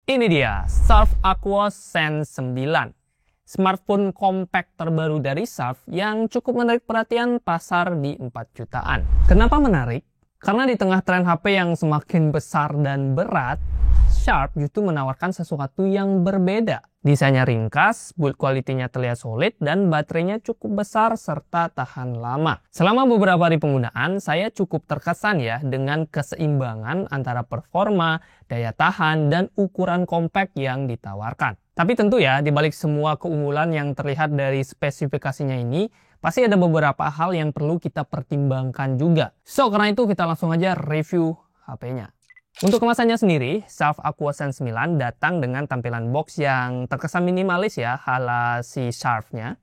Ini dia, Sharp Aqua Sense 9. Smartphone compact terbaru dari Sharp yang cukup menarik perhatian pasar di 4 jutaan. Kenapa menarik? Karena di tengah tren HP yang semakin besar dan berat, Sharp justru menawarkan sesuatu yang berbeda. Desainnya ringkas, build quality-nya terlihat solid, dan baterainya cukup besar serta tahan lama. Selama beberapa hari penggunaan, saya cukup terkesan ya dengan keseimbangan antara performa, daya tahan, dan ukuran compact yang ditawarkan. Tapi tentu ya, di balik semua keunggulan yang terlihat dari spesifikasinya ini, pasti ada beberapa hal yang perlu kita pertimbangkan juga. So, karena itu kita langsung aja review HP-nya. Untuk kemasannya sendiri, Sharp Aqua Sense 9 datang dengan tampilan box yang terkesan minimalis ya, ala si Sharp-nya.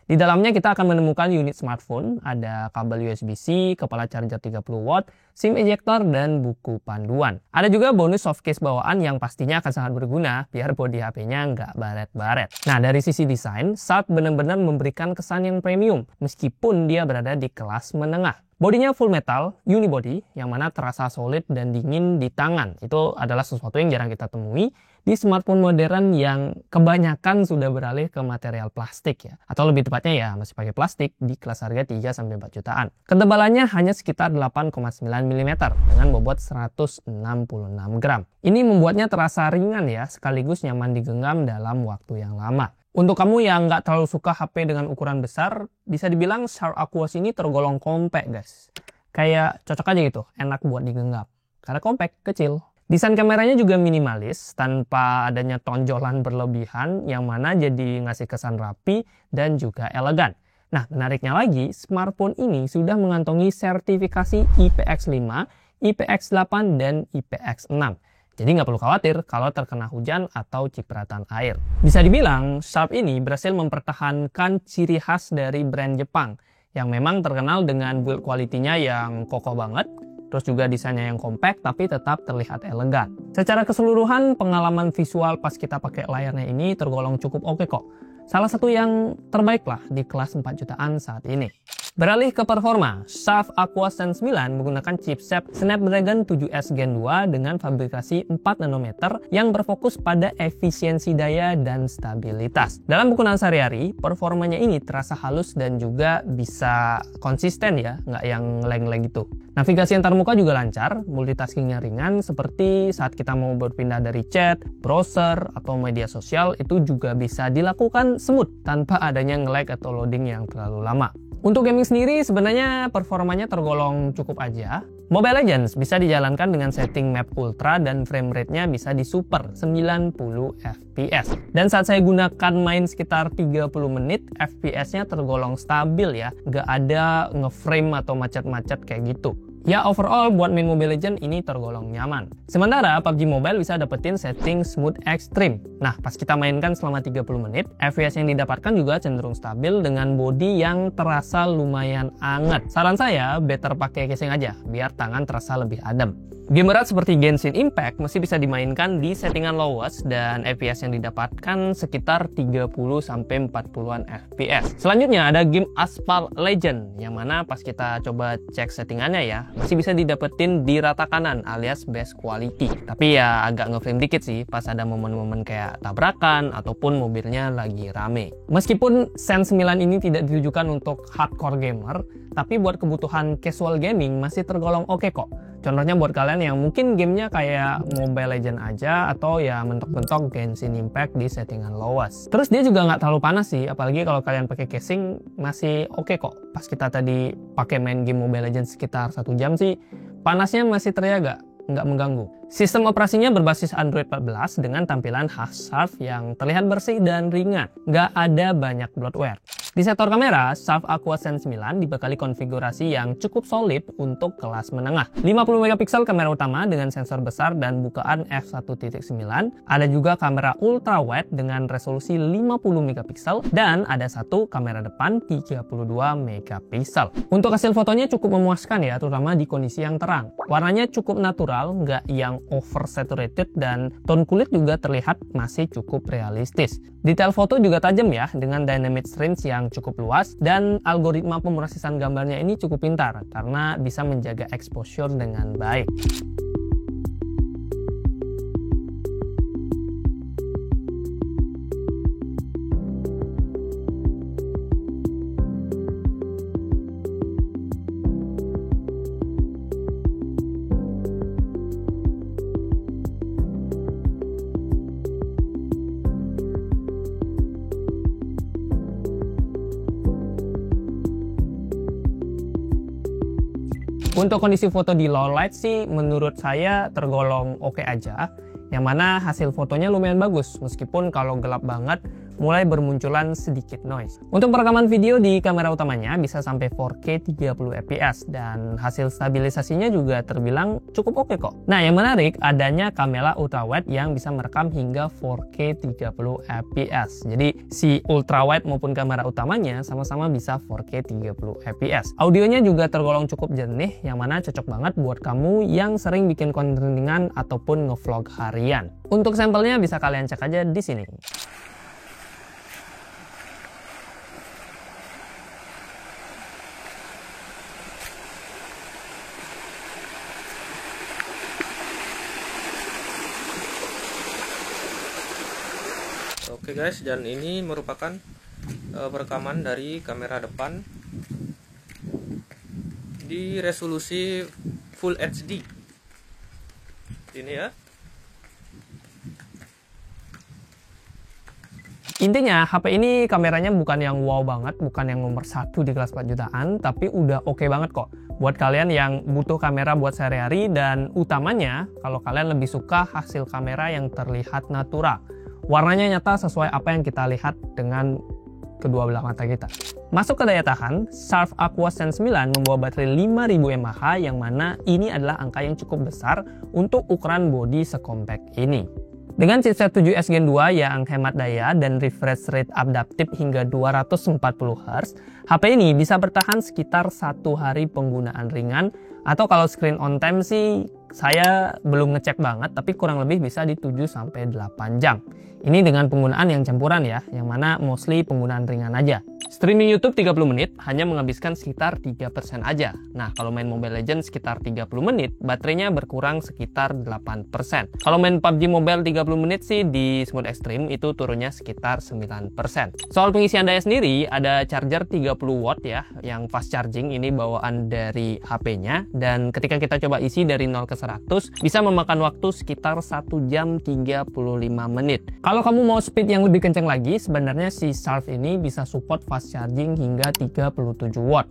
Di dalamnya kita akan menemukan unit smartphone, ada kabel USB-C, kepala charger 30 watt, SIM ejector, dan buku panduan. Ada juga bonus softcase bawaan yang pastinya akan sangat berguna biar bodi HP-nya nggak baret-baret. Nah, dari sisi desain, Sharp benar-benar memberikan kesan yang premium, meskipun dia berada di kelas menengah. Bodinya full metal, unibody, yang mana terasa solid dan dingin di tangan. Itu adalah sesuatu yang jarang kita temui di smartphone modern yang kebanyakan sudah beralih ke material plastik ya. Atau lebih tepatnya ya masih pakai plastik di kelas harga 3-4 jutaan. Ketebalannya hanya sekitar 8,9 mm dengan bobot 166 gram. Ini membuatnya terasa ringan ya, sekaligus nyaman digenggam dalam waktu yang lama. Untuk kamu yang nggak terlalu suka HP dengan ukuran besar, bisa dibilang Sharp Aqua ini tergolong compact guys. Kayak cocok aja gitu, enak buat digenggam. Karena compact, kecil. Desain kameranya juga minimalis, tanpa adanya tonjolan berlebihan, yang mana jadi ngasih kesan rapi dan juga elegan. Nah, menariknya lagi, smartphone ini sudah mengantongi sertifikasi IPX5, IPX8, dan IPX6. Jadi nggak perlu khawatir kalau terkena hujan atau cipratan air. Bisa dibilang, Sharp ini berhasil mempertahankan ciri khas dari brand Jepang, yang memang terkenal dengan build quality-nya yang kokoh banget, terus juga desainnya yang compact tapi tetap terlihat elegan. Secara keseluruhan, pengalaman visual pas kita pakai layarnya ini tergolong cukup oke kok. Salah satu yang terbaik lah di kelas 4 jutaan saat ini. Beralih ke performa, Sharp Aqua Sense 9 menggunakan chipset Snapdragon 7S Gen 2 dengan fabrikasi 4 nanometer yang berfokus pada efisiensi daya dan stabilitas. Dalam penggunaan sehari-hari, performanya ini terasa halus dan juga bisa konsisten ya, nggak yang nge-lag gitu. Navigasi antar muka juga lancar, multitaskingnya ringan seperti saat kita mau berpindah dari chat, browser, atau media sosial itu juga bisa dilakukan smooth tanpa adanya nge-lag atau loading yang terlalu lama. Untuk gaming sendiri sebenarnya performanya tergolong cukup aja. Mobile Legends bisa dijalankan dengan setting map ultra dan frame rate-nya bisa di super 90 fps. Dan saat saya gunakan main sekitar 30 menit, FPS-nya tergolong stabil ya. Nggak ada nge-frame atau macet-macet kayak gitu. Ya overall buat main Mobile Legends ini tergolong nyaman. Sementara PUBG Mobile bisa dapetin setting Smooth Extreme. Nah pas kita mainkan selama 30 menit, FPS yang didapatkan juga cenderung stabil dengan body yang terasa lumayan anget. Saran saya better pakai casing aja biar tangan terasa lebih adem. Game berat seperti Genshin Impact masih bisa dimainkan di settingan lowest dan FPS yang didapatkan sekitar 30-40an FPS. Selanjutnya ada game Asphalt Legend yang mana pas kita coba cek settingannya ya masih bisa didapetin di rata kanan alias best quality. Tapi ya agak nge-frame dikit sih pas ada momen-momen kayak tabrakan ataupun mobilnya lagi rame. Meskipun Sense 9 ini tidak ditujukan untuk hardcore gamer, tapi buat kebutuhan casual gaming masih tergolong oke kok. Contohnya buat kalian yang mungkin gamenya kayak Mobile Legends aja atau ya mentok-mentok Genshin Impact di settingan lowest. Terus dia juga nggak terlalu panas sih, apalagi kalau kalian pakai casing masih oke kok. Pas kita tadi pakai main game Mobile Legends sekitar 1 jam sih, panasnya masih terjaga, nggak mengganggu. Sistem operasinya berbasis Android 14 dengan tampilan khas Sharp yang terlihat bersih dan ringan. Nggak ada banyak bloatware. Di sektor kamera, Sharp Aqua Sense 9 dibekali konfigurasi yang cukup solid untuk kelas menengah. 50 megapiksel kamera utama dengan sensor besar dan bukaan f1.9. Ada juga kamera ultra wide dengan resolusi 50 megapiksel dan ada satu kamera depan 32 megapiksel. Untuk hasil fotonya cukup memuaskan ya, terutama di kondisi yang terang. Warnanya cukup natural, nggak yang oversaturated dan tone kulit juga terlihat masih cukup realistis. Detail foto juga tajam ya dengan dynamic range yang cukup luas dan algoritma pemrosisan gambarnya ini cukup pintar karena bisa menjaga exposure dengan baik. Untuk kondisi foto di low light sih menurut saya tergolong oke aja, yang mana hasil fotonya lumayan bagus meskipun kalau gelap banget mulai bermunculan sedikit noise. Untuk perekaman video di kamera utamanya bisa sampai 4K 30 fps dan hasil stabilisasinya juga terbilang cukup oke kok. Nah, yang menarik adanya kamera ultrawide yang bisa merekam hingga 4K 30 fps. Jadi si ultrawide maupun kamera utamanya sama-sama bisa 4K 30 fps. Audionya juga tergolong cukup jernih, yang mana cocok banget buat kamu yang sering bikin konten ringan ataupun ngevlog harian. Untuk sampelnya bisa kalian cek aja di sini. Oke guys, dan ini merupakan perekaman dari kamera depan di resolusi Full HD. Ini ya. Intinya HP ini kameranya bukan yang wow banget, bukan yang nomor 1 di kelas 4 jutaan, tapi udah oke banget kok buat kalian yang butuh kamera buat sehari-hari, dan utamanya kalau kalian lebih suka hasil kamera yang terlihat natural. Warnanya nyata sesuai apa yang kita lihat dengan kedua belah mata kita. Masuk ke daya tahan, Sharp Aqua Sense 9 membawa baterai 5000 mAh, yang mana ini adalah angka yang cukup besar untuk ukuran bodi sekompak ini. Dengan chipset 7S Gen 2 yang hemat daya dan refresh rate adaptif hingga 240 Hz, HP ini bisa bertahan sekitar 1 hari penggunaan ringan, atau kalau screen on time sih saya belum ngecek banget, tapi kurang lebih bisa di 7-8 jam. Ini dengan penggunaan yang campuran ya, yang mana mostly penggunaan ringan aja. Streaming YouTube 30 menit hanya menghabiskan sekitar 3% aja. Nah, kalau main Mobile Legends sekitar 30 menit, baterainya berkurang sekitar 8%. Kalau main PUBG Mobile 30 menit sih di Smooth Extreme itu turunnya sekitar 9%. Soal pengisian daya sendiri, ada charger 30 watt ya, yang fast charging, ini bawaan dari HP-nya. Dan ketika kita coba isi dari 0 ke 100, bisa memakan waktu sekitar 1 jam 35 menit. Kalau kamu mau speed yang lebih kencang lagi, sebenarnya si Sharp ini bisa support fast charging hingga 37 watt.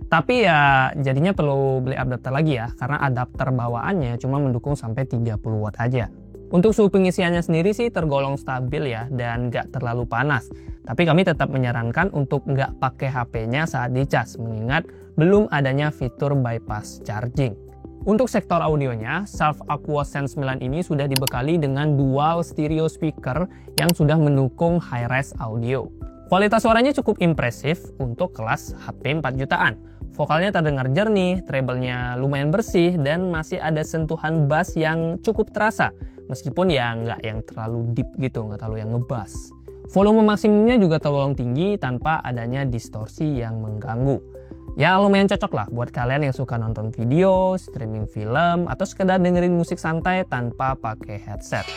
Tapi ya jadinya perlu beli adapter lagi ya, karena adapter bawaannya cuma mendukung sampai 30 watt aja. Untuk suhu pengisiannya sendiri sih tergolong stabil ya, dan nggak terlalu panas. Tapi kami tetap menyarankan untuk nggak pakai HP-nya saat dicas, mengingat belum adanya fitur bypass charging. Untuk sektor audionya, Sharp Aqua Sense 9 ini sudah dibekali dengan dual stereo speaker yang sudah mendukung high-res audio. Kualitas suaranya cukup impresif untuk kelas HP 4 jutaan. Vokalnya terdengar jernih, treble-nya lumayan bersih, dan masih ada sentuhan bass yang cukup terasa. Meskipun ya nggak yang terlalu deep gitu, nggak terlalu yang ngebass. Volume maksimumnya juga tergolong tinggi tanpa adanya distorsi yang mengganggu. Ya lumayan cocok lah buat kalian yang suka nonton video, streaming film, atau sekedar dengerin musik santai tanpa pakai headset.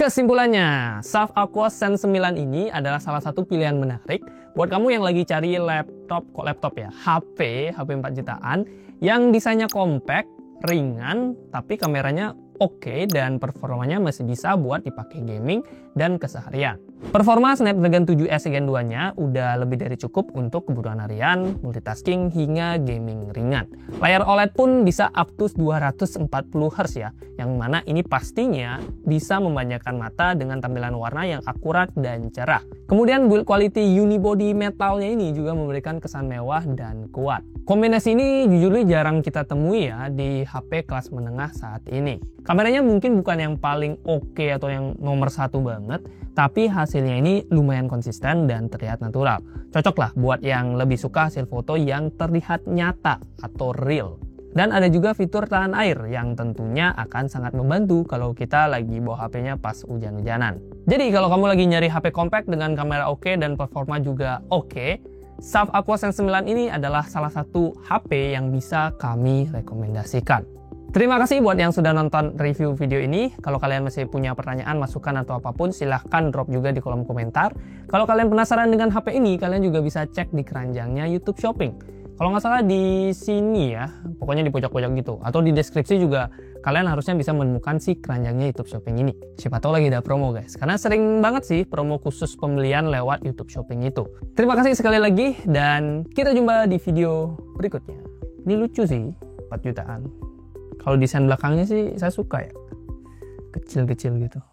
Kesimpulannya, Sharp Aqua Sense 9 ini adalah salah satu pilihan menarik buat kamu yang lagi cari HP 4 jutaan yang desainnya compact, ringan, tapi kameranya oke dan performanya masih bisa buat dipakai gaming dan keseharian. Performa Snapdragon 7S Gen 2-nya udah lebih dari cukup untuk kebutuhan harian, multitasking, hingga gaming ringan. Layar OLED pun bisa up to 240 Hz ya, yang mana ini pastinya bisa memanjakan mata dengan tampilan warna yang akurat dan cerah. Kemudian build quality unibody metalnya ini juga memberikan kesan mewah dan kuat. Kombinasi ini jujur jarang kita temui ya di HP kelas menengah saat ini. Kameranya mungkin bukan yang paling oke atau yang nomor 1 banget, tapi hasilnya ini lumayan konsisten dan terlihat natural. Cocok lah buat yang lebih suka hasil foto yang terlihat nyata atau real. Dan ada juga fitur tahan air yang tentunya akan sangat membantu kalau kita lagi bawa HP-nya pas hujan-hujanan. Jadi kalau kamu lagi nyari HP compact dengan kamera oke dan performa juga oke, Sharp Aqua Sense 9 ini adalah salah satu HP yang bisa kami rekomendasikan. Terima kasih buat yang sudah nonton review video ini. Kalau kalian masih punya pertanyaan, masukan, atau apapun, silahkan drop juga di kolom komentar. Kalau kalian penasaran dengan HP ini, kalian juga bisa cek di keranjangnya YouTube Shopping. Kalau nggak salah di sini ya, pokoknya di pojok-pojok gitu. Atau di deskripsi juga kalian harusnya bisa menemukan si keranjangnya YouTube Shopping ini. Siapa tahu lagi ada promo guys. Karena sering banget sih promo khusus pembelian lewat YouTube Shopping itu. Terima kasih sekali lagi dan kita jumpa di video berikutnya. Ini lucu sih, 4 jutaan. Kalau desain belakangnya sih saya suka ya. Kecil-kecil gitu.